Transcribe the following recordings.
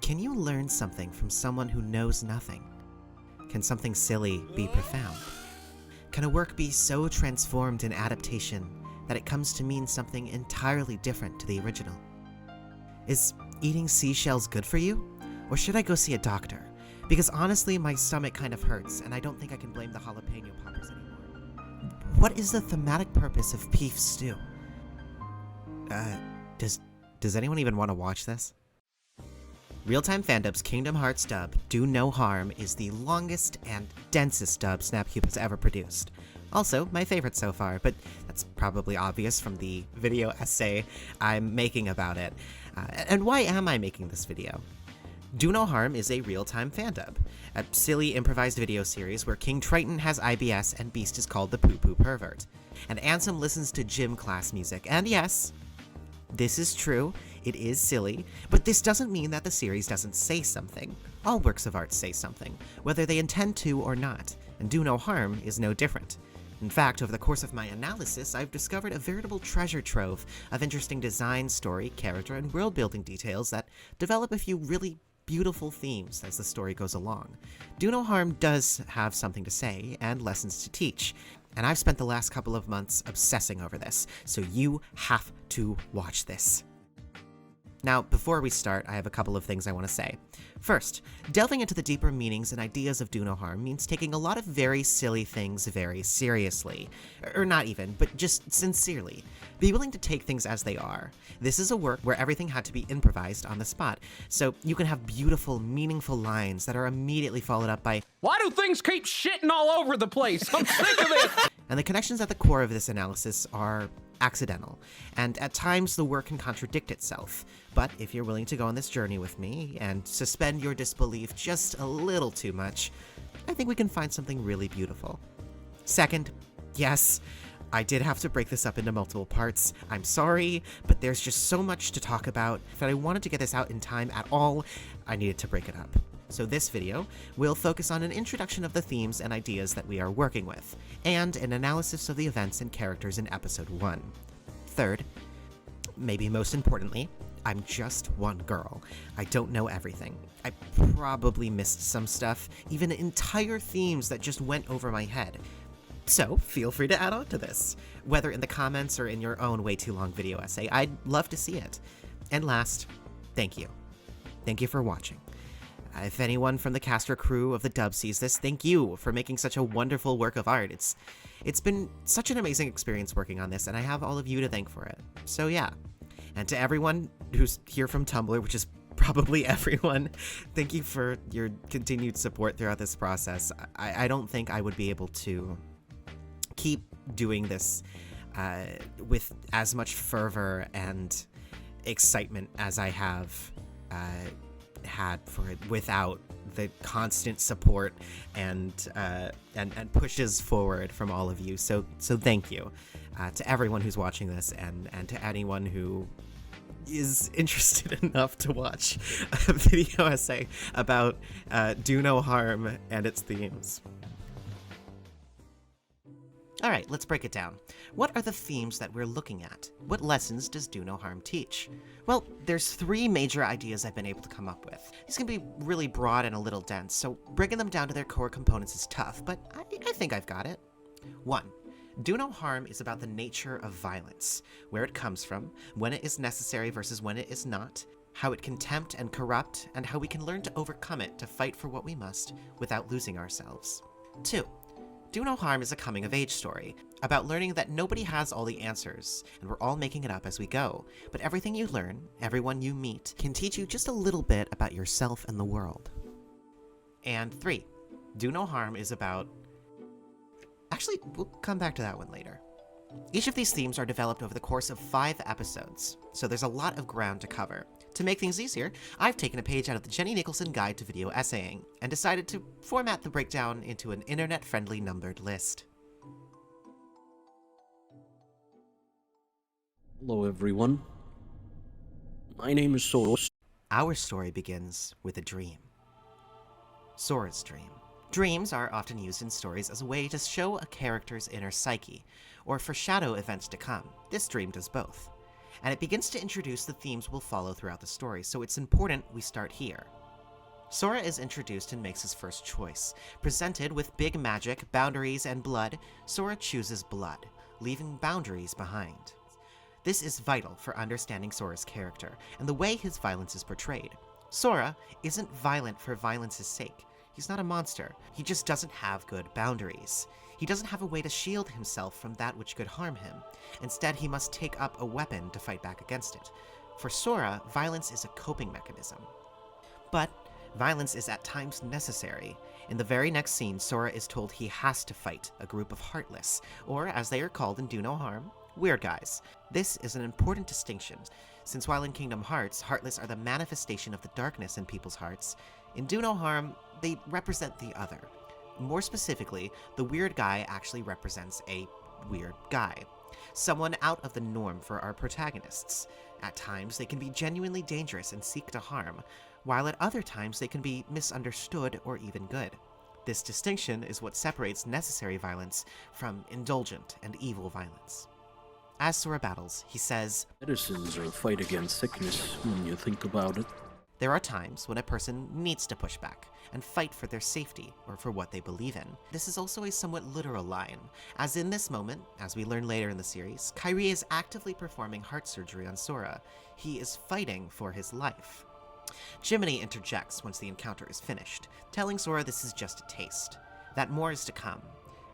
Can you learn something from someone who knows nothing? Can something silly be profound? Can a work be so transformed in adaptation that it comes to mean something entirely different to the original? Is eating seashells good for you? Or should I go see a doctor? Because honestly, my stomach kind of hurts, and I don't think I can blame the jalapeno poppers anymore. What is the thematic purpose of beef stew? Does anyone even want to watch this? Real-Time Fandub's Kingdom Hearts dub, Do No Harm, is the longest and densest dub Snapcube has ever produced. Also, my favorite so far, but that's probably obvious from the video essay I'm making about it. And why am I making this video? Do No Harm is a real-time fandub, a silly improvised video series where King Triton has IBS and Beast is called the Poo-Poo Pervert. And Ansem listens to gym class music, and yes, this is true, it is silly, but this doesn't mean that the series doesn't say something. All works of art say something, whether they intend to or not, and Do No Harm is no different. In fact, over the course of my analysis, I've discovered a veritable treasure trove of interesting design, story, character, and world-building details that develop a few really beautiful themes as the story goes along. Do No Harm does have something to say and lessons to teach, and I've spent the last couple of months obsessing over this, so you have to watch this. Now, before we start, I have a couple of things I want to say. First, delving into the deeper meanings and ideas of Do No Harm means taking a lot of very silly things very seriously. Or not even, but just sincerely. Be willing to take things as they are. This is a work where everything had to be improvised on the spot, so you can have beautiful, meaningful lines that are immediately followed up by, "Why do things keep shitting all over the place? I'm sick of it!" And the connections at the core of this analysis are accidental, and at times the work can contradict itself. But if you're willing to go on this journey with me and suspend your disbelief just a little too much, I think we can find something really beautiful. Second, yes, I did have to break this up into multiple parts. I'm sorry, but there's just so much to talk about that I wanted to get this out in time at all. I needed to break it up. So this video will focus on an introduction of the themes and ideas that we are working with, and an analysis of the events and characters in episode 1. Third, maybe most importantly, I'm just one girl. I don't know everything. I probably missed some stuff, even entire themes that just went over my head. So feel free to add on to this, whether in the comments or in your own way too long video essay. I'd love to see it. And last, thank you. Thank you for watching. If anyone from the cast or crew of the dub sees this, thank you for making such a wonderful work of art. It's been such an amazing experience working on this, and I have all of you to thank for it. So yeah. And to everyone who's here from Tumblr, which is probably everyone, thank you for your continued support throughout this process. I don't think I would be able to keep doing this with as much fervor and excitement as I have had for it without the constant support and pushes forward from all of you. So thank you to everyone who's watching this and to anyone who is interested enough to watch a video essay about Do No Harm and its themes. Alright, let's break it down. What are the themes that we're looking at? What lessons does Do No Harm teach? Well, there's 3 major ideas I've been able to come up with. These can be really broad and a little dense, so breaking them down to their core components is tough, but I think I've got it. 1. Do No Harm is about the nature of violence, where it comes from, when it is necessary versus when it is not, how it can tempt and corrupt, and how we can learn to overcome it to fight for what we must without losing ourselves. 2. Do No Harm is a coming-of-age story, about learning that nobody has all the answers, and we're all making it up as we go, but everything you learn, everyone you meet, can teach you just a little bit about yourself and the world. And 3. Do No Harm is about... Actually, we'll come back to that one later. Each of these themes are developed over the course of 5 episodes, so there's a lot of ground to cover. To make things easier, I've taken a page out of the Jenny Nicholson Guide to Video Essaying, and decided to format the breakdown into an internet-friendly numbered list. Hello everyone. My name is Sora. Our story begins with a dream. Sora's dream. Dreams are often used in stories as a way to show a character's inner psyche, or foreshadow events to come. This dream does both. and it begins to introduce the themes we'll follow throughout the story, so it's important we start here. Sora is introduced and makes his first choice. Presented with big magic, boundaries, and blood, Sora chooses blood, leaving boundaries behind. This is vital for understanding Sora's character and the way his violence is portrayed. Sora isn't violent for violence's sake. He's not a monster. He just doesn't have good boundaries. He doesn't have a way to shield himself from that which could harm him. Instead, he must take up a weapon to fight back against it. For Sora, violence is a coping mechanism. But violence is at times necessary. In the very next scene, Sora is told he has to fight a group of Heartless, or as they are called in Do No Harm, Weird Guys. This is an important distinction, since while in Kingdom Hearts, Heartless are the manifestation of the darkness in people's hearts, in Do No Harm, they represent the other. More specifically, the Weird Guy actually represents a weird guy. Someone out of the norm for our protagonists. At times, they can be genuinely dangerous and seek to harm, while at other times they can be misunderstood or even good. This distinction is what separates necessary violence from indulgent and evil violence. As Sora battles, he says, Medicines are a fight against sickness when you think about it. there are times when a person needs to push back and fight for their safety or for what they believe in. This is also a somewhat literal line, as in this moment, as we learn later in the series, Kairi is actively performing heart surgery on Sora. He is fighting for his life. Jiminy interjects once the encounter is finished, telling Sora this is just a taste, that more is to come.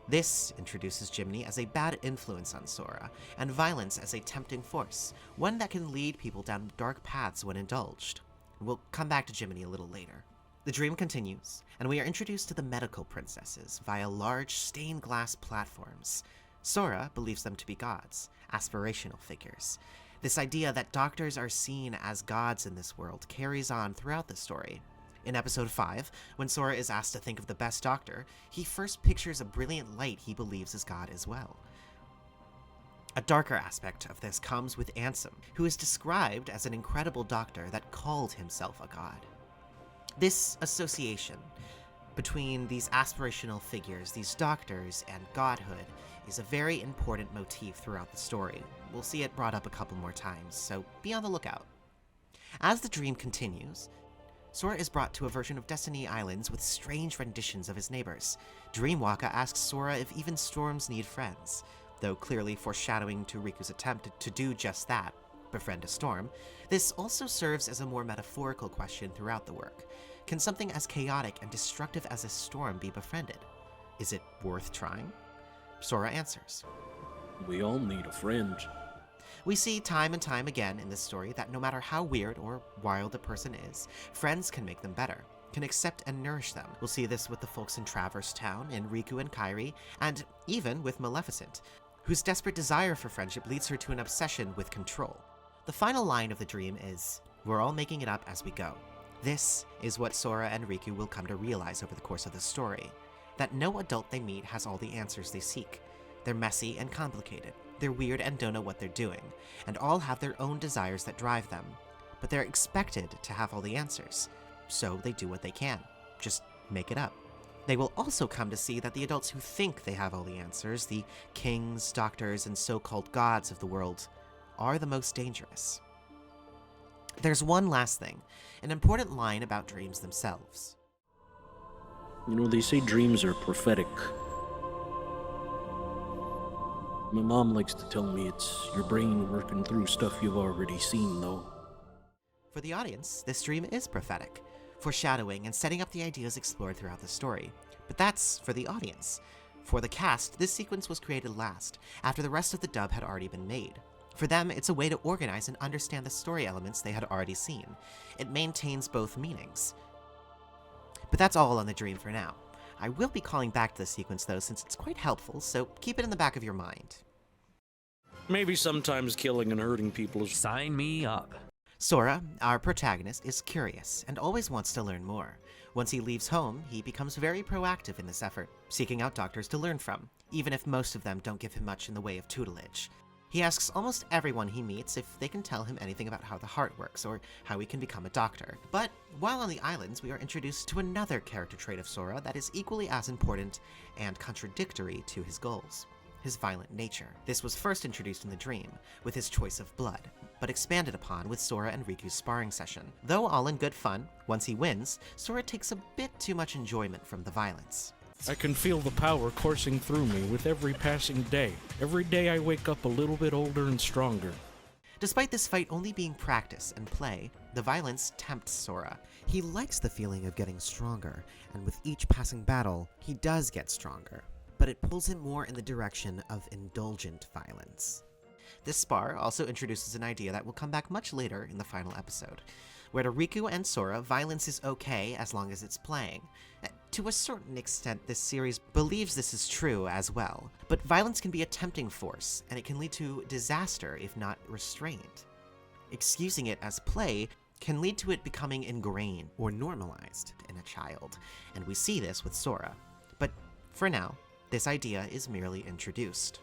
This introduces Jiminy as a bad influence on Sora, and violence as a tempting force, one that can lead people down dark paths when indulged. We'll come back to Jiminy a little later. The dream continues, and we are introduced to the medical princesses via large stained glass platforms. Sora believes them to be gods, aspirational figures. This idea that doctors are seen as gods in this world carries on throughout the story. In episode 5, when Sora is asked to think of the best doctor, he first pictures a brilliant light he believes is God as well. A darker aspect of this comes with Ansem, who is described as an incredible doctor that called himself a god. This association between these aspirational figures, these doctors, and godhood is a very important motif throughout the story. We'll see it brought up a couple more times, so be on the lookout. As the dream continues, Sora is brought to a version of Destiny Islands with strange renditions of his neighbors. Dreamwalker asks Sora if even storms need friends, though clearly foreshadowing to Riku's attempt to do just that, befriend a storm. This also serves as a more metaphorical question throughout the work. Can something as chaotic and destructive as a storm be befriended? Is it worth trying? Sora answers, We all need a friend. We see time and time again in this story that no matter how weird or wild a person is, friends can make them better, can accept and nourish them. We'll see this with the folks in Traverse Town, in Riku and Kairi, and even with Maleficent, whose desperate desire for friendship leads her to an obsession with control. The final line of the dream is, we're all making it up as we go. This is what Sora and Riku will come to realize over the course of the story, that no adult they meet has all the answers they seek. They're messy and complicated. They're weird and don't know what they're doing, and all have their own desires that drive them. But they're expected to have all the answers, so they do what they can. Just make it up. They will also come to see that the adults who think they have all the answers, the kings, doctors, and so-called gods of the world, are the most dangerous. There's one last thing, an important line about dreams themselves. You know, they say dreams are prophetic. My mom likes to tell me it's your brain working through stuff you've already seen, though. For the audience, this dream is prophetic, foreshadowing and setting up the ideas explored throughout the story. But that's for the audience. For the cast, this sequence was created last, after the rest of the dub had already been made. For them, it's a way to organize and understand the story elements they had already seen. It maintains both meanings. But that's all on the dream for now. I will be calling back to this sequence though, since it's quite helpful, so keep it in the back of your mind. Maybe sometimes killing and hurting people is... Sign me up. Sora, our protagonist, is curious and always wants to learn more. Once he leaves home, he becomes very proactive in this effort, seeking out doctors to learn from, even if most of them don't give him much in the way of tutelage. He asks almost everyone he meets if they can tell him anything about how the heart works or how he can become a doctor. But while on the islands, we are introduced to another character trait of Sora that is equally as important and contradictory to his goals. his violent nature. This was first introduced in the dream, with his choice of blood, but expanded upon with Sora and Riku's sparring session. Though all in good fun, once he wins, Sora takes a bit too much enjoyment from the violence. I can feel the power coursing through me with every passing day. Every day I wake up a little bit older and stronger. Despite this fight only being practice and play, the violence tempts Sora. He likes the feeling of getting stronger, and with each passing battle, he does get stronger. But it pulls him more in the direction of indulgent violence. This spar also introduces an idea that will come back much later in the final episode, where to Riku and Sora, violence is okay as long as it's playing. To a certain extent, this series believes this is true as well, but violence can be a tempting force, and it can lead to disaster if not restrained. Excusing it as play can lead to it becoming ingrained or normalized in a child, and we see this with Sora. But for now, this idea is merely introduced.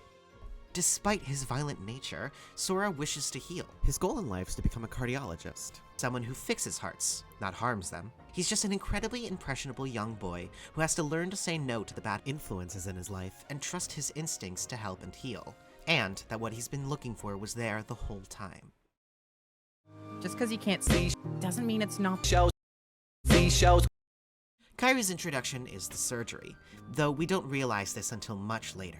Despite his violent nature, Sora wishes to heal. His goal in life is to become a cardiologist, someone who fixes hearts, not harms them. He's just an incredibly impressionable young boy who has to learn to say no to the bad influences in his life and trust his instincts to help and heal, and that what he's been looking for was there the whole time. Just because you can't see doesn't mean it's not. Kairi's introduction is the surgery, though we don't realize this until much later.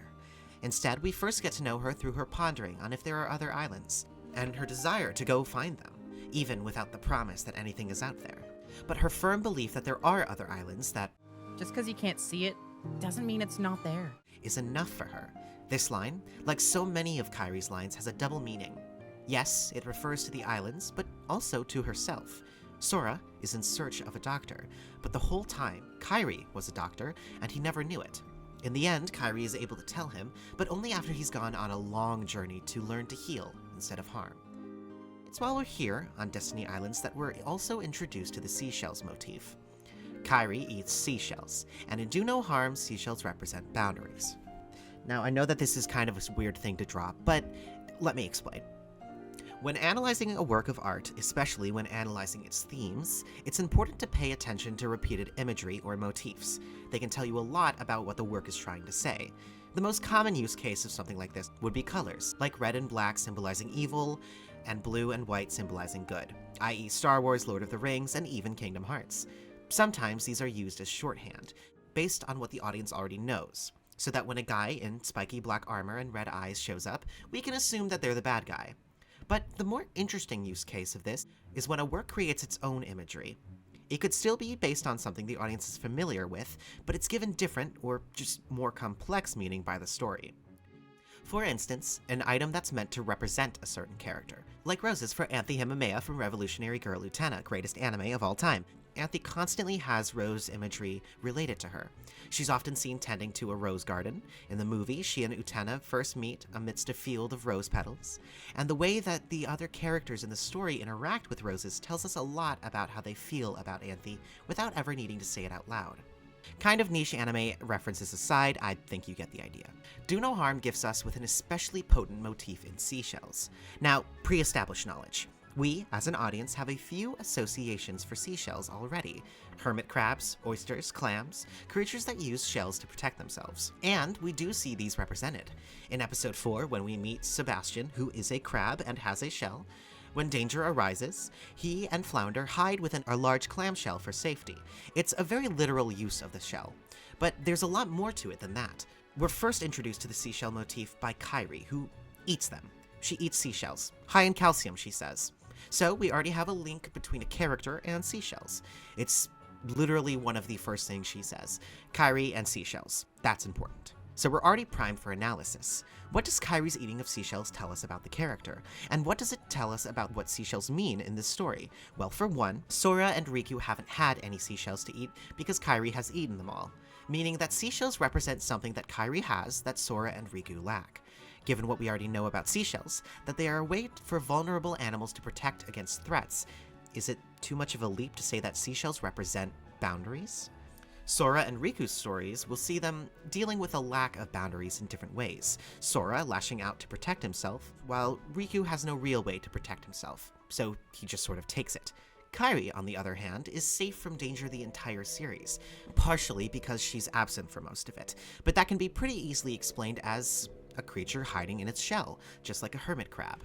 Instead, we first get to know her through her pondering on if there are other islands, and her desire to go find them, even without the promise that anything is out there. But her firm belief that there are other islands that Just because you can't see it doesn't mean it's not there. is enough for her. This line, like so many of Kairi's lines, has a double meaning. Yes, it refers to the islands, but also to herself. Sora is in search of a doctor, but the whole time, Kairi was a doctor, and he never knew it. In the end, Kairi is able to tell him, but only after he's gone on a long journey to learn to heal instead of harm. It's while we're here, on Destiny Islands, that we're also introduced to the seashells motif. Kairi eats seashells, and in Do No Harm, seashells represent boundaries. Now, I know that this is kind of a weird thing to drop, but let me explain. When analyzing a work of art, especially when analyzing its themes, it's important to pay attention to repeated imagery or motifs. They can tell you a lot about what the work is trying to say. The most common use case of something like this would be colors, like red and black symbolizing evil, and blue and white symbolizing good, i.e. Star Wars, Lord of the Rings, and even Kingdom Hearts. Sometimes these are used as shorthand, based on what the audience already knows, so that when a guy in spiky black armor and red eyes shows up, we can assume that they're the bad guy. But the more interesting use case of this is when a work creates its own imagery. It could still be based on something the audience is familiar with, but it's given different or just more complex meaning by the story. For instance, an item that's meant to represent a certain character, like roses for Anthe Himamea from Revolutionary Girl Utena, greatest anime of all time. Anthe constantly has rose imagery related to her. She's often seen tending to a rose garden. In the movie, she and Utena first meet amidst a field of rose petals, and the way that the other characters in the story interact with roses tells us a lot about how they feel about Anthe without ever needing to say it out loud. Kind of niche anime references aside, I think you get the idea. Do No Harm gifts us with an especially potent motif in seashells. Now, pre-established knowledge. We, as an audience, have a few associations for seashells already. Hermit crabs, oysters, clams, creatures that use shells to protect themselves. And we do see these represented. In episode 4, when we meet Sebastian, who is a crab and has a shell, when danger arises, he and Flounder hide within a large clamshell for safety. It's a very literal use of the shell. But there's a lot more to it than that. We're first introduced to the seashell motif by Kairi, who eats them. She eats seashells. High in calcium, she says. So we already have a link between a character and seashells. It's literally one of the first things she says. Kairi and seashells. That's important. So we're already primed for analysis. What does Kairi's eating of seashells tell us about the character? And what does it tell us about what seashells mean in this story? Well, for one, Sora and Riku haven't had any seashells to eat because Kairi has eaten them all, meaning that seashells represent something that Kairi has that Sora and Riku lack. Given what we already know about seashells, that they are a way for vulnerable animals to protect against threats, is it too much of a leap to say that seashells represent boundaries? Sora and Riku's stories will see them dealing with a lack of boundaries in different ways. Sora lashing out to protect himself, while Riku has no real way to protect himself, so he just sort of takes it. Kairi, on the other hand, is safe from danger the entire series, partially because she's absent for most of it, but that can be pretty easily explained as a creature hiding in its shell, just like a hermit crab.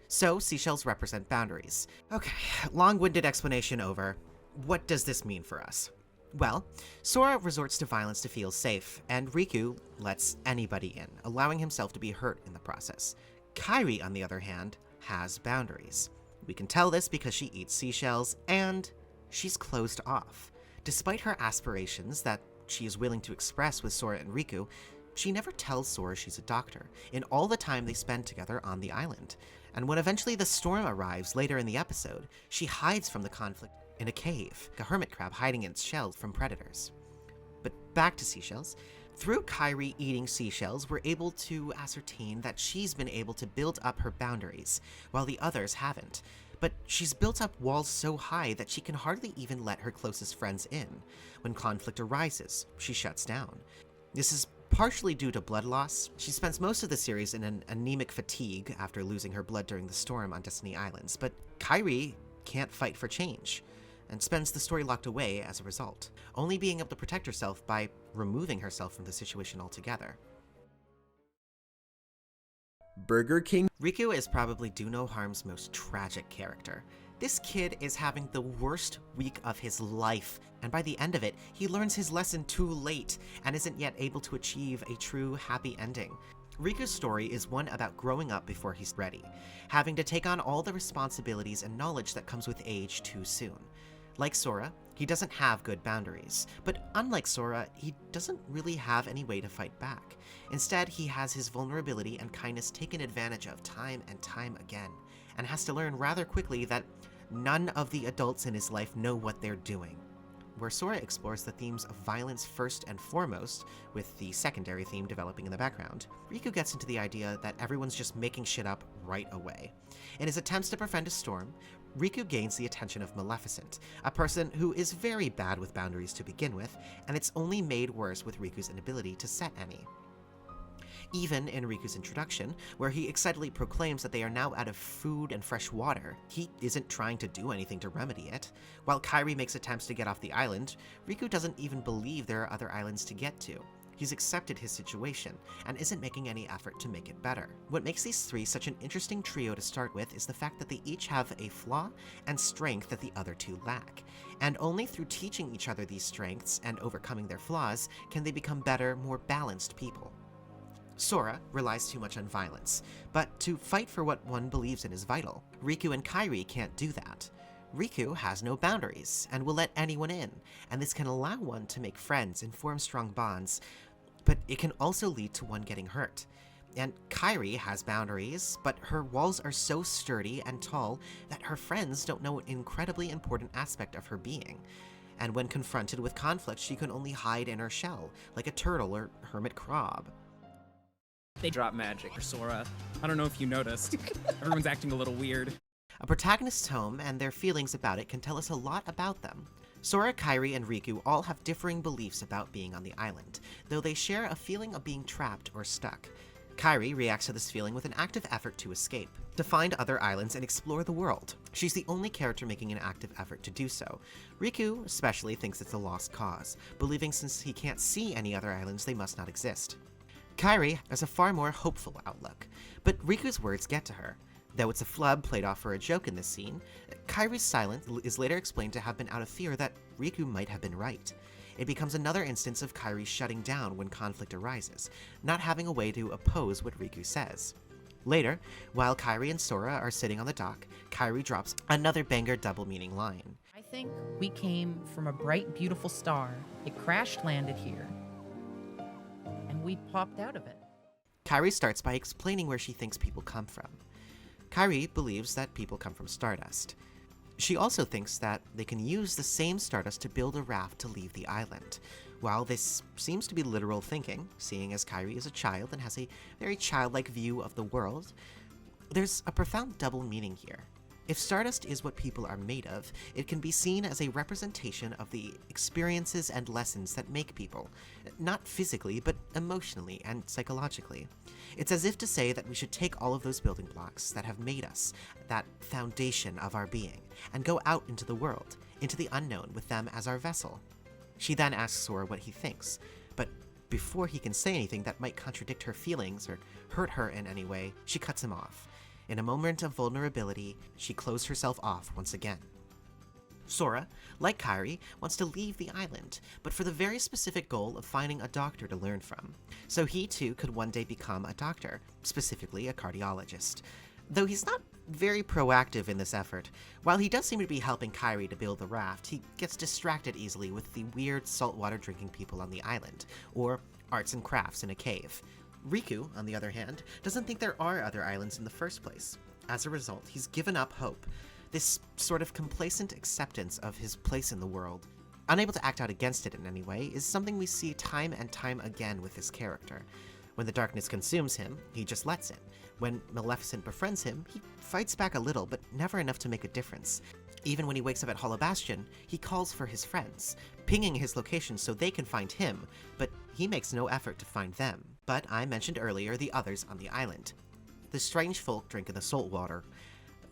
So, seashells represent boundaries. Okay, long-winded explanation over. What does this mean for us? Well, Sora resorts to violence to feel safe, and Riku lets anybody in, allowing himself to be hurt in the process. Kairi, on the other hand, has boundaries. We can tell this because she eats seashells, and she's closed off. Despite her aspirations that she is willing to express with Sora and Riku, she never tells Sora she's a doctor, in all the time they spend together on the island. And when eventually the storm arrives later in the episode, she hides from the conflict in a cave, a hermit crab hiding in its shell from predators. But back to seashells. Through Kairi eating seashells, we're able to ascertain that she's been able to build up her boundaries, while the others haven't. But she's built up walls so high that she can hardly even let her closest friends in. When conflict arises, she shuts down. This is partially due to blood loss. She spends most of the series in an anemic fatigue after losing her blood during the storm on Destiny Islands, but Kairi can't fight for change, and spends the story locked away as a result, only being able to protect herself by removing herself from the situation altogether. Burger King. Riku is probably Do No Harm's most tragic character. This kid is having the worst week of his life, and by the end of it, he learns his lesson too late and isn't yet able to achieve a true happy ending. Riku's story is one about growing up before he's ready, having to take on all the responsibilities and knowledge that comes with age too soon. Like Sora, he doesn't have good boundaries, but unlike Sora, he doesn't really have any way to fight back. Instead, he has his vulnerability and kindness taken advantage of time and time again, and has to learn rather quickly that none of the adults in his life know what they're doing. Where Sora explores the themes of violence first and foremost, with the secondary theme developing in the background, Riku gets into the idea that everyone's just making shit up right away. In his attempts to prevent a storm, Riku gains the attention of Maleficent, a person who is very bad with boundaries to begin with, and it's only made worse with Riku's inability to set any. Even in Riku's introduction, where he excitedly proclaims that they are now out of food and fresh water, he isn't trying to do anything to remedy it. While Kairi makes attempts to get off the island, Riku doesn't even believe there are other islands to get to. He's accepted his situation, and isn't making any effort to make it better. What makes these three such an interesting trio to start with is the fact that they each have a flaw and strength that the other two lack. And only through teaching each other these strengths and overcoming their flaws can they become better, more balanced people. Sora relies too much on violence, but to fight for what one believes in is vital. Riku and Kairi can't do that. Riku has no boundaries, and will let anyone in, and this can allow one to make friends and form strong bonds, but it can also lead to one getting hurt. And Kairi has boundaries, but her walls are so sturdy and tall that her friends don't know an incredibly important aspect of her being. And when confronted with conflict, she can only hide in her shell, like a turtle or hermit crab. They drop magic for Sora. I don't know if you noticed. Everyone's acting a little weird. A protagonist's home and their feelings about it can tell us a lot about them. Sora, Kairi, and Riku all have differing beliefs about being on the island, though they share a feeling of being trapped or stuck. Kairi reacts to this feeling with an active effort to escape, to find other islands and explore the world. She's the only character making an active effort to do so. Riku especially thinks it's a lost cause, believing since he can't see any other islands they must not exist. Kairi has a far more hopeful outlook, but Riku's words get to her. Though it's a flub played off for a joke in this scene, Kairi's silence is later explained to have been out of fear that Riku might have been right. It becomes another instance of Kairi shutting down when conflict arises, not having a way to oppose what Riku says. Later, while Kairi and Sora are sitting on the dock, Kairi drops another banger double-meaning line. I think we came from a bright, beautiful star. It crash-landed here, and we popped out of it. Kairi starts by explaining where she thinks people come from. Kairi believes that people come from stardust. She also thinks that they can use the same stardust to build a raft to leave the island. While this seems to be literal thinking, seeing as Kairi is a child and has a very childlike view of the world, there's a profound double meaning here. If stardust is what people are made of, it can be seen as a representation of the experiences and lessons that make people, not physically, but emotionally and psychologically. It's as if to say that we should take all of those building blocks that have made us, that foundation of our being, and go out into the world, into the unknown with them as our vessel. She then asks Sora what he thinks, but before he can say anything that might contradict her feelings or hurt her in any way, she cuts him off. In a moment of vulnerability, she closed herself off once again. Sora, like Kairi, wants to leave the island, but for the very specific goal of finding a doctor to learn from, so he too could one day become a doctor, specifically a cardiologist. Though he's not very proactive in this effort, while he does seem to be helping Kairi to build the raft, he gets distracted easily with the weird saltwater drinking people on the island, or arts and crafts in a cave. Riku, on the other hand, doesn't think there are other islands in the first place. As a result, he's given up hope. This sort of complacent acceptance of his place in the world, unable to act out against it in any way, is something we see time and time again with this character. When the darkness consumes him, he just lets it. When Maleficent befriends him, he fights back a little, but never enough to make a difference. Even when he wakes up at Hollow Bastion, he calls for his friends, pinging his location so they can find him, but he makes no effort to find them. But I mentioned earlier the others on the island. The strange folk drink in the saltwater.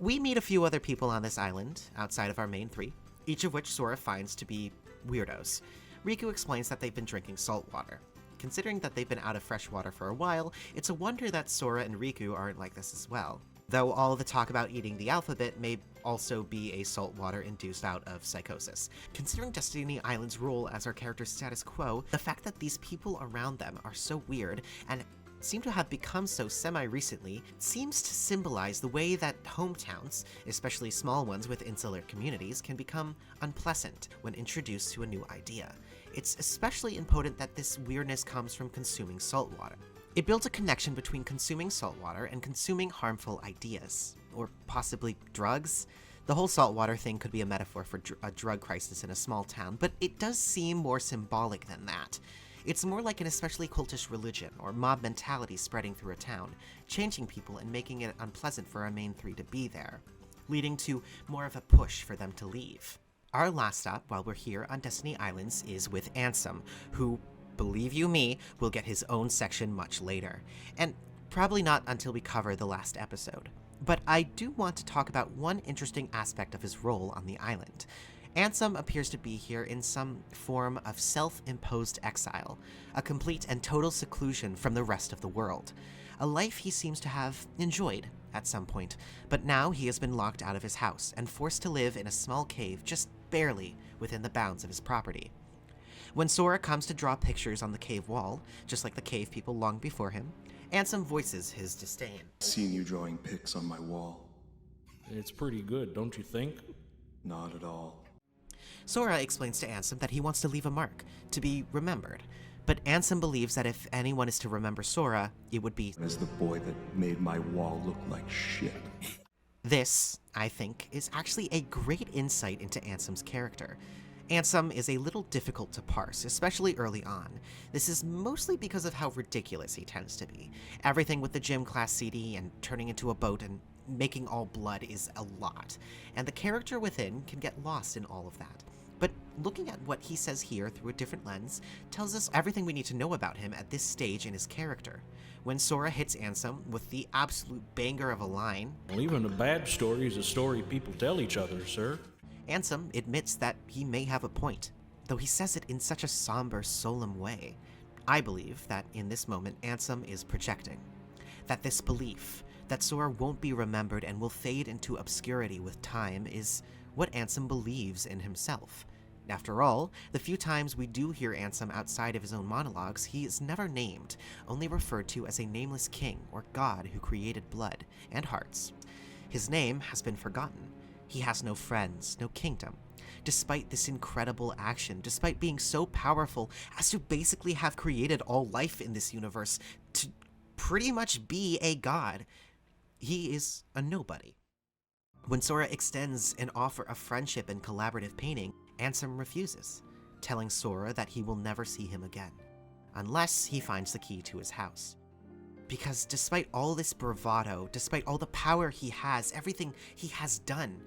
We meet a few other people on this island, outside of our main three, each of which Sora finds to be weirdos. Riku explains that they've been drinking saltwater. Considering that they've been out of fresh water for a while, it's a wonder that Sora and Riku aren't like this as well. Though all the talk about eating the alphabet may also be a saltwater induced out of psychosis. Considering Destiny Island's role as our character's status quo, the fact that these people around them are so weird and seem to have become so semi-recently seems to symbolize the way that hometowns, especially small ones with insular communities, can become unpleasant when introduced to a new idea. It's especially impotent that this weirdness comes from consuming saltwater. It builds a connection between consuming saltwater and consuming harmful ideas, or possibly drugs. The whole saltwater thing could be a metaphor for a drug crisis in a small town, but it does seem more symbolic than that. It's more like an especially cultish religion or mob mentality spreading through a town, changing people and making it unpleasant for our main three to be there, leading to more of a push for them to leave. Our last stop while we're here on Destiny Islands is with Ansem, who, believe you me, will get his own section much later, and probably not until we cover the last episode. But I do want to talk about one interesting aspect of his role on the island. Ansem appears to be here in some form of self-imposed exile, a complete and total seclusion from the rest of the world. A life he seems to have enjoyed at some point, but now he has been locked out of his house and forced to live in a small cave just barely within the bounds of his property. When Sora comes to draw pictures on the cave wall, just like the cave people long before him, Ansem voices his disdain. Seen you drawing pics on my wall. It's pretty good, don't you think? Not at all. Sora explains to Ansem that he wants to leave a mark, to be remembered. But Ansem believes that if anyone is to remember Sora, it would be As the boy that made my wall look like shit. This, I think, is actually a great insight into Ansem's character. Ansem is a little difficult to parse, especially early on. This is mostly because of how ridiculous he tends to be. Everything with the gym class CD and turning into a boat and making all blood is a lot, and the character within can get lost in all of that. But looking at what he says here through a different lens tells us everything we need to know about him at this stage in his character. When Sora hits Ansem with the absolute banger of a line, Well, even a bad story is a story people tell each other, sir. Ansem admits that he may have a point, though he says it in such a somber, solemn way. I believe that in this moment Ansem is projecting. That this belief that Sora won't be remembered and will fade into obscurity with time is what Ansem believes in himself. After all, the few times we do hear Ansem outside of his own monologues, he is never named, only referred to as a nameless king or god who created blood and hearts. His name has been forgotten. He has no friends, no kingdom. Despite this incredible action, despite being so powerful as to basically have created all life in this universe, to pretty much be a god, he is a nobody. When Sora extends an offer of friendship and collaborative painting, Ansem refuses, telling Sora that he will never see him again, unless he finds the key to his house. Because despite all this bravado, despite all the power he has, everything he has done,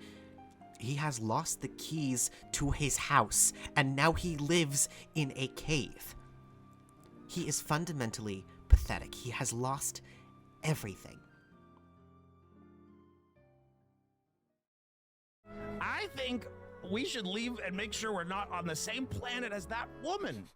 he has lost the keys to his house, and now he lives in a cave. He is fundamentally pathetic. He has lost everything. I think we should leave and make sure we're not on the same planet as that woman.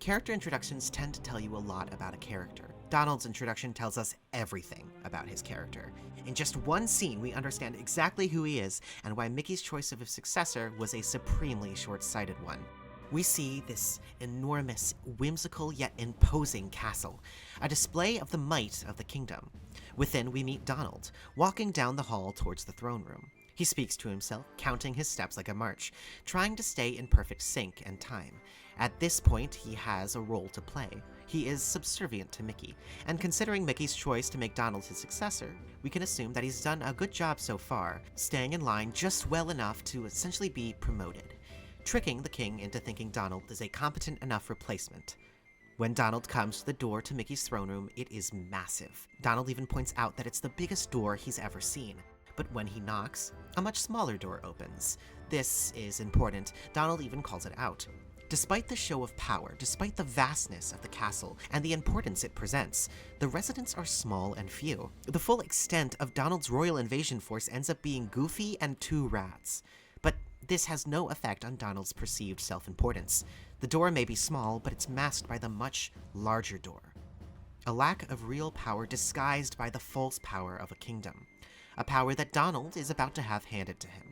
Character introductions tend to tell you a lot about a character. Donald's introduction tells us everything about his character. In just one scene, we understand exactly who he is and why Mickey's choice of his successor was a supremely short-sighted one. We see this enormous, whimsical yet imposing castle, a display of the might of the kingdom. Within, we meet Donald, walking down the hall towards the throne room. He speaks to himself, counting his steps like a march, trying to stay in perfect sync and time. At this point, he has a role to play. He is subservient to Mickey, and considering Mickey's choice to make Donald his successor, we can assume that he's done a good job so far, staying in line just well enough to essentially be promoted, tricking the king into thinking Donald is a competent enough replacement. When Donald comes to the door to Mickey's throne room, it is massive. Donald even points out that it's the biggest door he's ever seen. But when he knocks, a much smaller door opens. This is important. Donald even calls it out. Despite the show of power, despite the vastness of the castle and the importance it presents, the residents are small and few. The full extent of Donald's royal invasion force ends up being Goofy and 2 rats. But this has no effect on Donald's perceived self-importance. The door may be small, but it's masked by the much larger door. A lack of real power disguised by the false power of a kingdom. A power that Donald is about to have handed to him.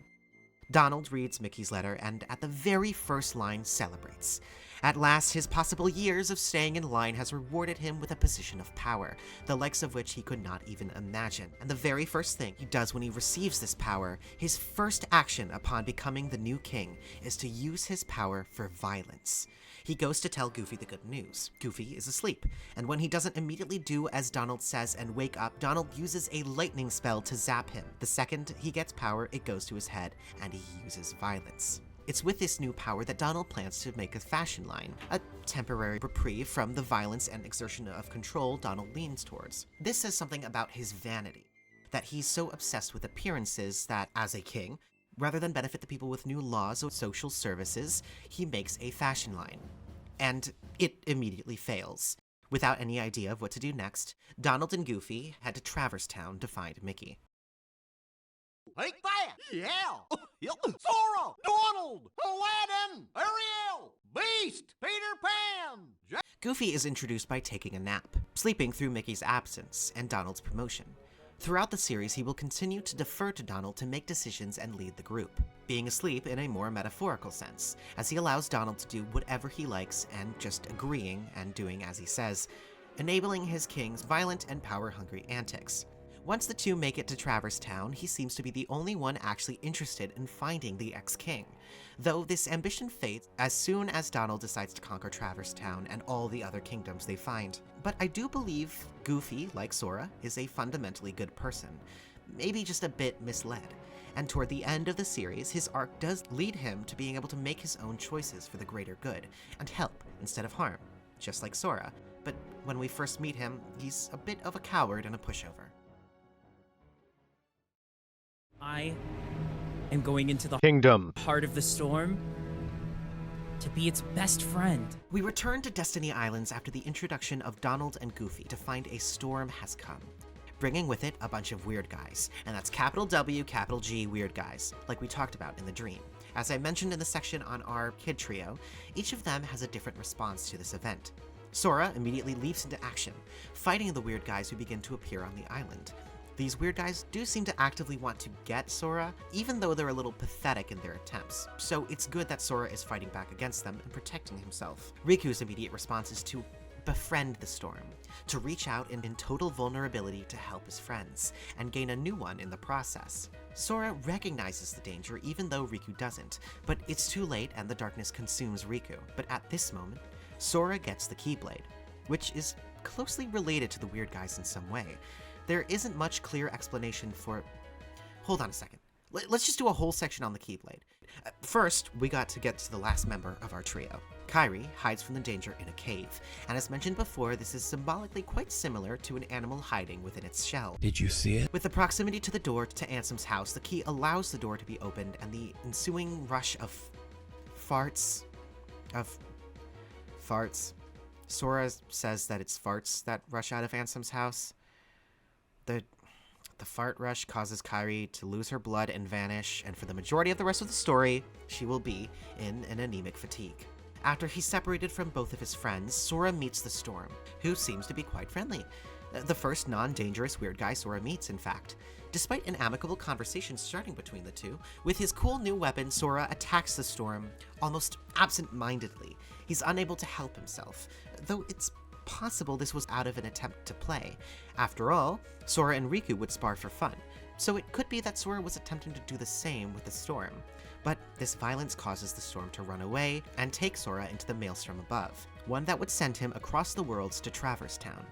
Donald reads Mickey's letter and at the very first line celebrates. At last, his possible years of staying in line has rewarded him with a position of power, the likes of which he could not even imagine. And the very first thing he does when he receives this power, his first action upon becoming the new king, is to use his power for violence. He goes to tell Goofy the good news. Goofy is asleep, and when he doesn't immediately do as Donald says and wake up, Donald uses a lightning spell to zap him. The second he gets power, it goes to his head, and he uses violence. It's with this new power that Donald plans to make a fashion line, a temporary reprieve from the violence and exertion of control Donald leans towards. This says something about his vanity, that he's so obsessed with appearances that, as a king, rather than benefit the people with new laws or social services, he makes a fashion line. And it immediately fails. Without any idea of what to do next, Donald and Goofy head to Traverse Town to find Mickey. Take that! Yeah! Sora! Donald! Aladdin! Ariel! Beast! Peter Pan! Goofy is introduced by taking a nap, sleeping through Mickey's absence and Donald's promotion. Throughout the series, he will continue to defer to Donald to make decisions and lead the group, being asleep in a more metaphorical sense, as he allows Donald to do whatever he likes and just agreeing and doing as he says, enabling his king's violent and power-hungry antics. Once the two make it to Traverse Town, he seems to be the only one actually interested in finding the ex-king, though this ambition fades as soon as Donald decides to conquer Traverse Town and all the other kingdoms they find. But I do believe Goofy, like Sora, is a fundamentally good person, maybe just a bit misled, and toward the end of the series, his arc does lead him to being able to make his own choices for the greater good, and help instead of harm, just like Sora. But when we first meet him, he's a bit of a coward and a pushover. I am going into the Kingdom. heart of the storm to be its best friend. We return to Destiny Islands after the introduction of Donald and Goofy to find a storm has come, bringing with it a bunch of weird guys, and that's capital W, capital G weird guys, like we talked about in the dream. As I mentioned in the section on our kid trio, each of them has a different response to this event. Sora immediately leaps into action, fighting the weird guys who begin to appear on the island. These weird guys do seem to actively want to get Sora, even though they're a little pathetic in their attempts, so it's good that Sora is fighting back against them and protecting himself. Riku's immediate response is to befriend the storm, to reach out in total vulnerability to help his friends, and gain a new one in the process. Sora recognizes the danger even though Riku doesn't, but it's too late and the darkness consumes Riku. But at this moment, Sora gets the keyblade, which is closely related to the weird guys in some way. There isn't much clear explanation for... Hold on a second. Let's just do a whole section on the keyblade. First, we got to get to the last member of our trio. Kairi hides from the danger in a cave, and as mentioned before, this is symbolically quite similar to an animal hiding within its shell. Did you see it? With the proximity to the door to Ansem's house, the key allows the door to be opened, and the ensuing rush of farts... Sora says that it's farts that rush out of Ansem's house. The fart rush causes Kairi to lose her blood and vanish, and for the majority of the rest of the story, she will be in an anemic fatigue. After he's separated from both of his friends, Sora meets the Storm, who seems to be quite friendly. The first non-dangerous weird guy Sora meets, in fact. Despite an amicable conversation starting between the two, with his cool new weapon, Sora attacks the Storm almost absent-mindedly. He's unable to help himself, though it's possible this was out of an attempt to play. After all, Sora and Riku would spar for fun, so it could be that Sora was attempting to do the same with the Storm. But this violence causes the Storm to run away and take Sora into the maelstrom above, one that would send him across the worlds to Traverse Town.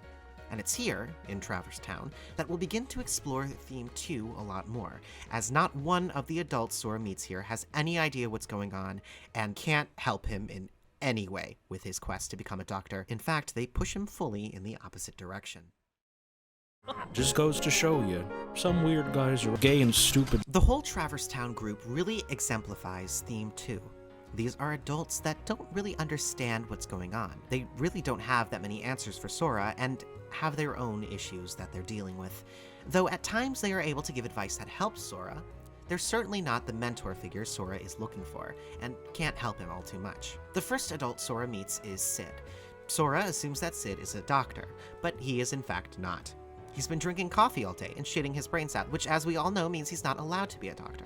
And it's here, in Traverse Town, that we'll begin to explore Theme 2 a lot more, as not one of the adults Sora meets here has any idea what's going on and can't help him in any way with his quest to become a doctor. In fact, they push him fully in the opposite direction. Just goes to show you, some weird guys are gay and stupid. The whole Traverse Town group really exemplifies Theme 2. These are adults that don't really understand what's going on. They really don't have that many answers for Sora and have their own issues that they're dealing with. Though at times they are able to give advice that helps Sora, they're certainly not the mentor figure Sora is looking for, and can't help him all too much. The first adult Sora meets is Sid. Sora assumes that Sid is a doctor, but he is in fact not. He's been drinking coffee all day and shitting his brains out, which as we all know means he's not allowed to be a doctor.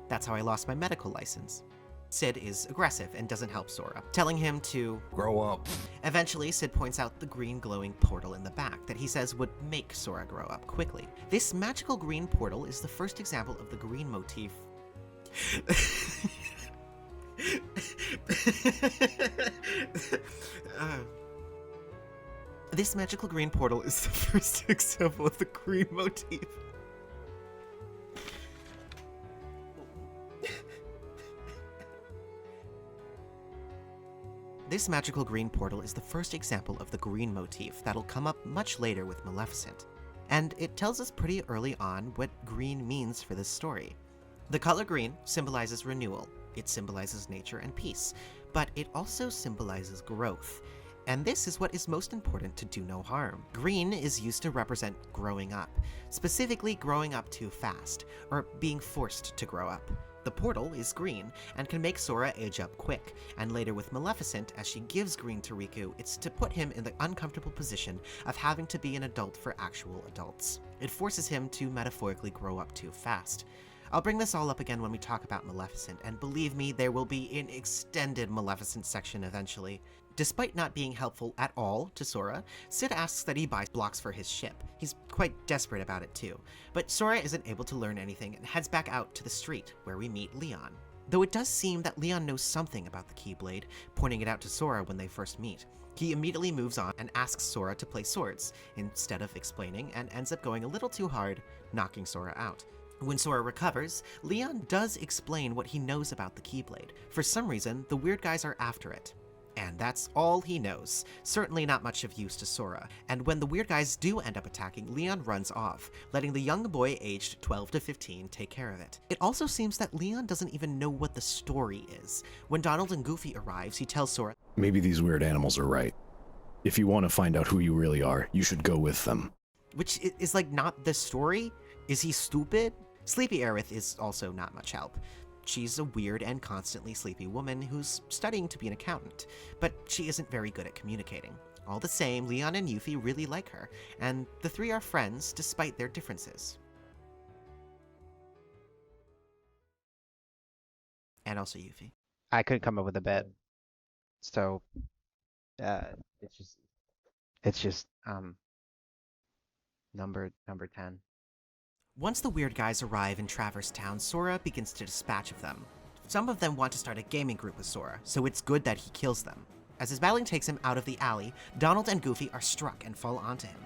That's how I lost my medical license. Sid is aggressive and doesn't help Sora, telling him to Grow up. Eventually, Sid points out the green glowing portal in the back that he says would make Sora grow up quickly. This magical green portal is the first example of the green motif. This magical green portal is the first example of the green motif. This magical green portal is the first example of the green motif that'll come up much later with Maleficent. And it tells us pretty early on what green means for this story. The color green symbolizes renewal, it symbolizes nature and peace, but it also symbolizes growth. And this is what is most important to Do No Harm. Green is used to represent growing up, specifically growing up too fast, or being forced to grow up. The portal is green, and can make Sora age up quick, and later with Maleficent, as she gives green to Riku, it's to put him in the uncomfortable position of having to be an adult for actual adults. It forces him to metaphorically grow up too fast. I'll bring this all up again when we talk about Maleficent, and believe me, there will be an extended Maleficent section eventually. Despite not being helpful at all to Sora, Sid asks that he buy blocks for his ship. He's quite desperate about it too. But Sora isn't able to learn anything and heads back out to the street, where we meet Leon. Though it does seem that Leon knows something about the keyblade, pointing it out to Sora when they first meet. He immediately moves on and asks Sora to play swords, instead of explaining, and ends up going a little too hard, knocking Sora out. When Sora recovers, Leon does explain what he knows about the keyblade. For some reason, the weird guys are after it. And that's all he knows. Certainly not much of use to Sora. And when the weird guys do end up attacking, Leon runs off, letting the young boy aged 12 to 15 take care of it. It also seems that Leon doesn't even know what the story is. When Donald and Goofy arrives, he tells Sora, "Maybe these weird animals are right. If you want to find out who you really are, you should go with them." Which is like not the story? Is he stupid? Sleepy Aerith is also not much help. She's a weird and constantly sleepy woman who's studying to be an accountant, but she isn't very good at communicating. All the same, Leon and Yuffie really like her, and the three are friends despite their differences. And also Yuffie. I couldn't come up with a bit, so it's just number 10. Once the weird guys arrive in Traverse Town, Sora begins to dispatch of them. Some of them want to start a gaming group with Sora, so it's good that he kills them. As his battling takes him out of the alley, Donald and Goofy are struck and fall onto him.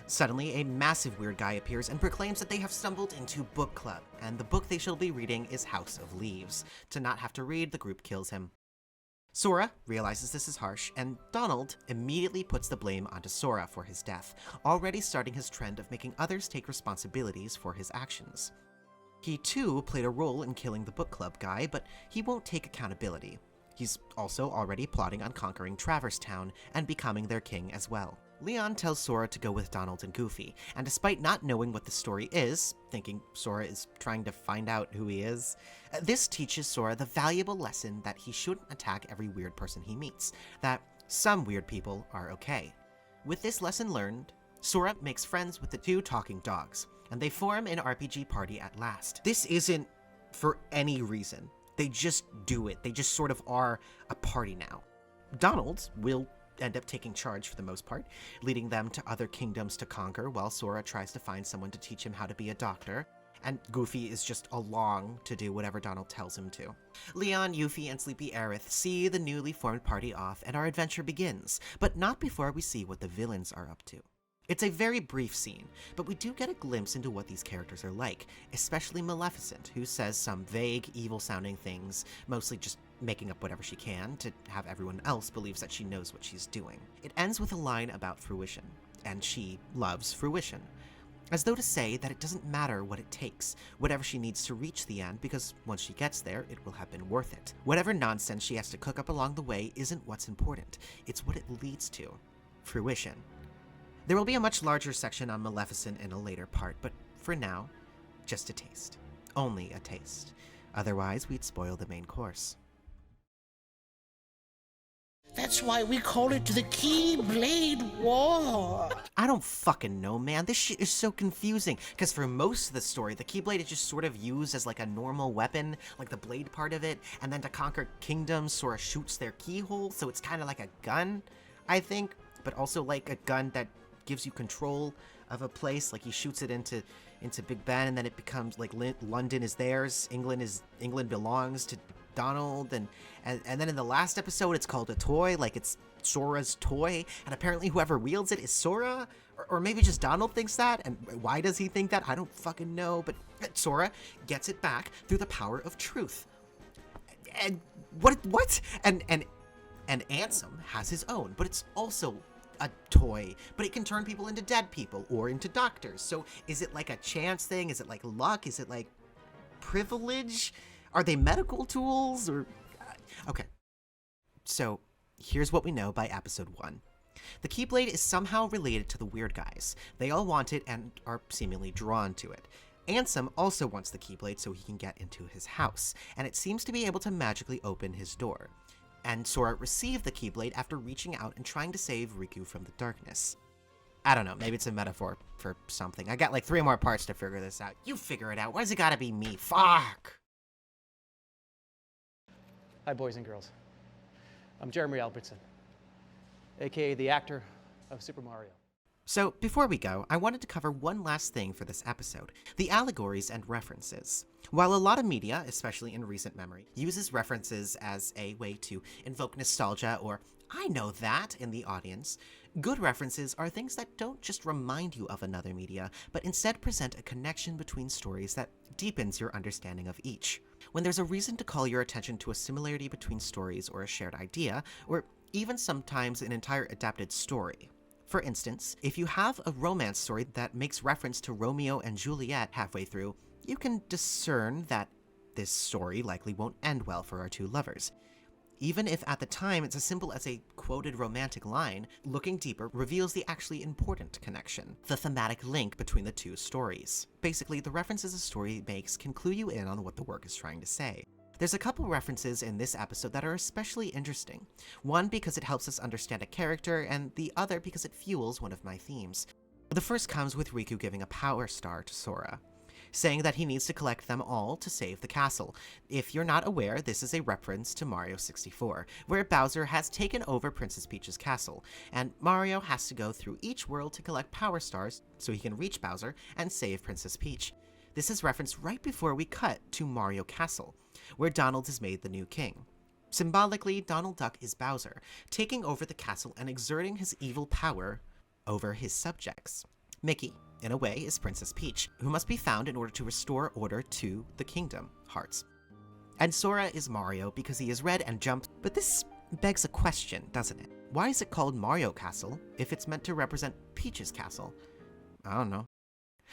Suddenly, a massive weird guy appears and proclaims that they have stumbled into book club, and the book they shall be reading is House of Leaves. To not have to read, the group kills him. Sora realizes this is harsh, and Donald immediately puts the blame onto Sora for his death, already starting his trend of making others take responsibilities for his actions. He too played a role in killing the book club guy, but he won't take accountability. He's also already plotting on conquering Traverse Town and becoming their king as well. Leon tells Sora to go with Donald and Goofy, and despite not knowing what the story is, thinking Sora is trying to find out who he is, this teaches Sora the valuable lesson that he shouldn't attack every weird person he meets, that some weird people are okay. With this lesson learned, Sora makes friends with the 2 talking dogs, and they form an RPG party at last. This isn't for any reason. They just do it. They just sort of are a party now. Donald will end up taking charge for the most part, leading them to other kingdoms to conquer while Sora tries to find someone to teach him how to be a doctor, and Goofy is just along to do whatever Donald tells him to. Leon, Yuffie, and Sleepy Aerith see the newly formed party off and our adventure begins, but not before we see what the villains are up to. It's a very brief scene, but we do get a glimpse into what these characters are like, especially Maleficent, who says some vague, evil-sounding things, mostly just making up whatever she can to have everyone else believes that she knows what she's doing. It ends with a line about fruition, and she loves fruition, as though to say that it doesn't matter what it takes, whatever she needs to reach the end, because once she gets there, it will have been worth it. Whatever nonsense she has to cook up along the way isn't what's important, it's what it leads to. Fruition. There will be a much larger section on Maleficent in a later part, but for now, just a taste. Only a taste. Otherwise, we'd spoil the main course. That's why we call it the Keyblade War. I don't fucking know, man. This shit is so confusing, because for most of the story, the Keyblade is just sort of used as like a normal weapon, like the blade part of it, and then to conquer kingdoms, Sora shoots their keyhole, so it's kind of like a gun, I think, but also like a gun that gives you control of a place. Like he shoots it into Big Ben, and then it becomes like London is theirs, England belongs to Donald, and then in the last episode it's called a toy, like it's Sora's toy, and apparently whoever wields it is Sora, or maybe just Donald thinks that, and why does he think that? I don't fucking know, but Sora gets it back through the power of truth. And what? And Ansem has his own, but it's also a toy, but it can turn people into dead people or into doctors. So is it like a chance thing? Is it like luck? Is it like privilege? Are they medical tools? Or okay, so here's what we know by episode 1. The Keyblade is somehow related to the weird guys. They all want it and are seemingly drawn to it. Ansem also wants the Keyblade so he can get into his house, and it seems to be able to magically open his door. And Sora received the Keyblade after reaching out and trying to save Riku from the darkness. I don't know, maybe it's a metaphor for something. I got like 3 more parts to figure this out. You figure it out. Why does it gotta be me? Fuck! Hi, boys and girls. I'm Jeremy Albertson, aka the actor of Super Mario. So, before we go, I wanted to cover one last thing for this episode, the allegories and references. While a lot of media, especially in recent memory, uses references as a way to invoke nostalgia or, I know that, in the audience, good references are things that don't just remind you of another media, but instead present a connection between stories that deepens your understanding of each. When there's a reason to call your attention to a similarity between stories or a shared idea, or even sometimes an entire adapted story. For instance, if you have a romance story that makes reference to Romeo and Juliet halfway through, you can discern that this story likely won't end well for our 2 lovers. Even if at the time it's as simple as a quoted romantic line, looking deeper reveals the actually important connection, the thematic link between the 2 stories. Basically, the references a story makes can clue you in on what the work is trying to say. There's a couple references in this episode that are especially interesting. One because it helps us understand a character, and the other because it fuels one of my themes. The first comes with Riku giving a power star to Sora, saying that he needs to collect them all to save the castle. If you're not aware, this is a reference to Mario 64, where Bowser has taken over Princess Peach's castle, and Mario has to go through each world to collect power stars so he can reach Bowser and save Princess Peach. This is referenced right before we cut to Mario Castle, where Donald is made the new king. Symbolically, Donald Duck is Bowser, taking over the castle and exerting his evil power over his subjects. Mickey, in a way, is Princess Peach, who must be found in order to restore order to the kingdom hearts. And Sora is Mario because he is red and jumps, but this begs a question, doesn't it? Why is it called Mario Castle if it's meant to represent Peach's castle? I don't know.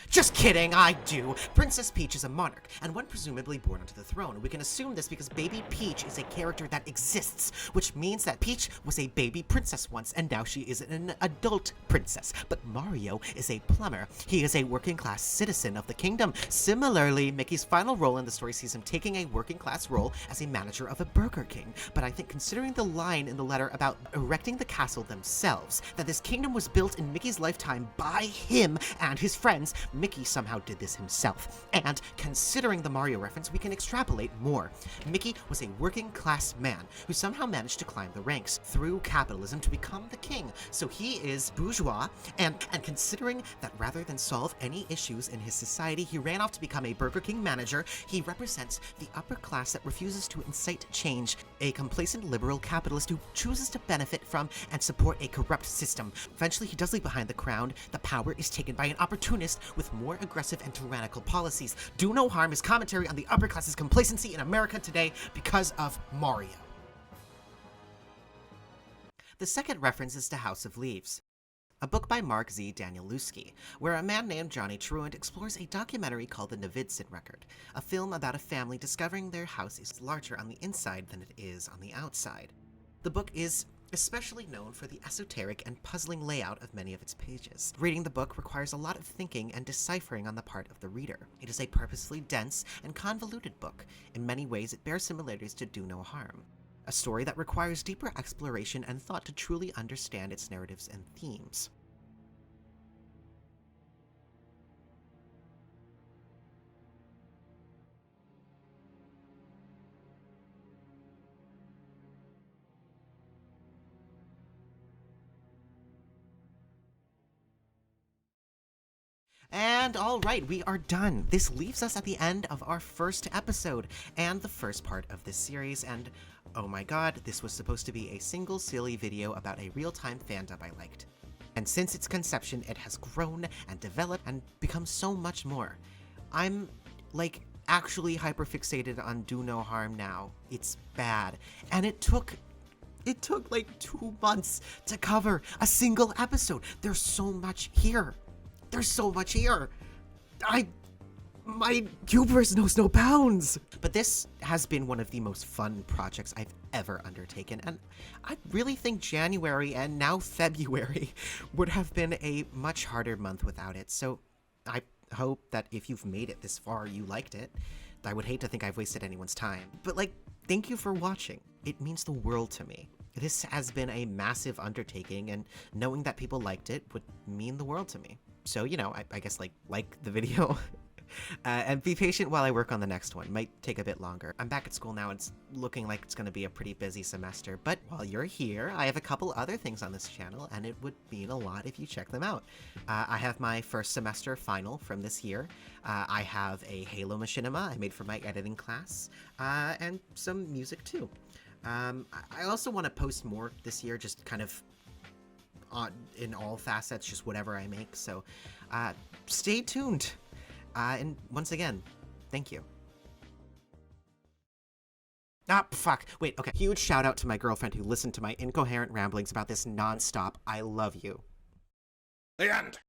Just kidding, I do. Princess Peach is a monarch, and one presumably born onto the throne. We can assume this because baby Peach is a character that exists, which means that Peach was a baby princess once, and now she is an adult princess. But Mario is a plumber. He is a working-class citizen of the kingdom. Similarly, Mickey's final role in the story sees him taking a working-class role as a manager of a Burger King. But I think considering the line in the letter about erecting the castle themselves, that this kingdom was built in Mickey's lifetime by him and his friends, Mickey somehow did this himself. And considering the Mario reference, we can extrapolate more. Mickey was a working class man who somehow managed to climb the ranks through capitalism to become the king. So he is bourgeois, and considering that rather than solve any issues in his society, he ran off to become a Burger King manager, he represents the upper class that refuses to incite change, a complacent liberal capitalist who chooses to benefit from and support a corrupt system. Eventually, he does leave behind the crown. The power is taken by an opportunist with more aggressive and tyrannical policies. Do No Harm is commentary on the upper class's complacency in America today because of Mario. The second reference is to House of Leaves, a book by Mark Z. Danielewski, where a man named Johnny Truant explores a documentary called The Navidson Record, a film about a family discovering their house is larger on the inside than it is on the outside. The book is especially known for the esoteric and puzzling layout of many of its pages. Reading the book requires a lot of thinking and deciphering on the part of the reader. It is a purposely dense and convoluted book. In many ways, it bears similarities to Do No Harm, a story that requires deeper exploration and thought to truly understand its narratives and themes. And alright, we are done. This leaves us at the end of our first episode, and the first part of this series, and oh my god, this was supposed to be a single silly video about a real-time fandom I liked. And since its conception, it has grown and developed and become so much more. I'm, like, actually hyperfixated on Do No Harm now. It's bad. And it took like 2 months to cover a single episode. There's so much here. There's so much here. My hubris knows no bounds. But this has been one of the most fun projects I've ever undertaken, and I really think January and now February would have been a much harder month without it. So I hope that if you've made it this far, you liked it. I would hate to think I've wasted anyone's time. But like, thank you for watching. It means the world to me. This has been a massive undertaking, and knowing that people liked it would mean the world to me. So, you know, I guess like the video. And be patient while I work on the next one. Might take a bit longer. I'm back at school now. It's looking like it's going to be a pretty busy semester. But while you're here, I have a couple other things on this channel, and it would mean a lot if you check them out. I have my first semester final from this year. I have a Halo machinima I made for my editing class, and some music too. I also want to post more this year, just kind of in all facets, just whatever I make. So stay tuned. And once again, thank you. Ah, fuck. Wait, okay. Huge shout out to my girlfriend who listened to my incoherent ramblings about this nonstop. I love you. The end.